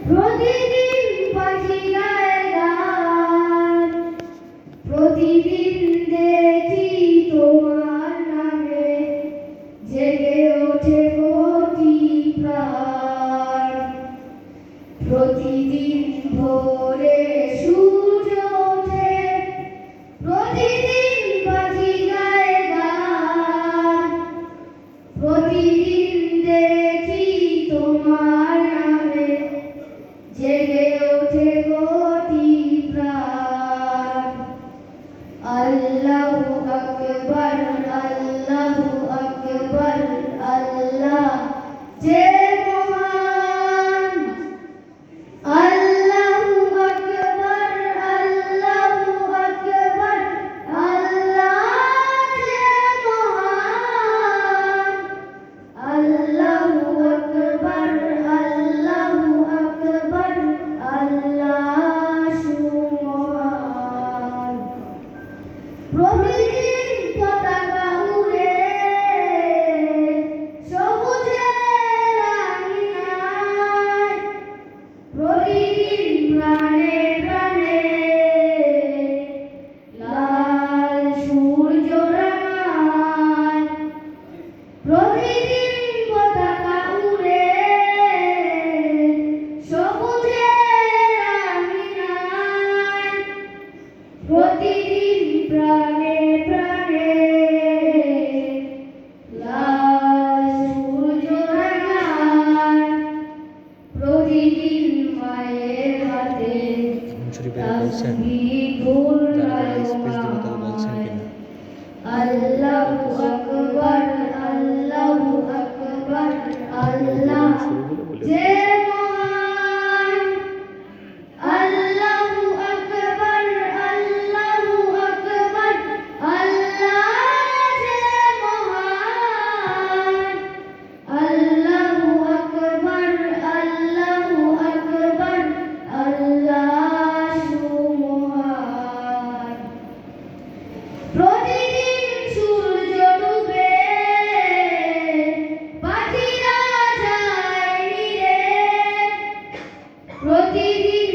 প্রতিদিন পাখি গায় গান, প্রতিদিন দেখি তোমার নামে জেগে ওঠে কোটি প্রাণ। প্রতিদিন ভোরে সূর্য ওঠে, প্রতিদিন পাখি গায় গান, প্রতিদিন দেখি তোমার নামে জেগে ওঠে কোটি প্রাণ। আল্লাহু আকবার, আল্লাহু আকবার, আল্লাহ যে মহান। আল্লাহু আকবার, আল্লাহু আকবার, আল্লাহ যে মহান। আল্লাহু আকবার, আল্লাহু আকবার, আল্লাহ সুমহান। প্রতিদিন পতাকা উড়ে সবুজের আঙিনায়, প্রতিদিন প্রাণে প্রাণে লাল সূর্য রাঙায়। প্রতিদিন পতাকা উড়ে সবুজের আঙিনায়, প্রতিদিন প্রাণে প্রাণে লাল সূর্য রাঙায়। প্রতিদিন মায়ের হাতে তাসবিহ ঘূর্ণায়মান। আল্লাহু আকবার, আল্লাহু আকবার, আল্লাহ যে মহান। আল্লাহু আকবার, আল্লাহু আকবার, আল্লাহ যে মহান। আল্লাহু আকবার, আল্লাহু আকবার, আল্লাহ সুমহান। প্রতিদিন সূর্য ডুবে পাখিরা যায় নিরে, প্রতিদিন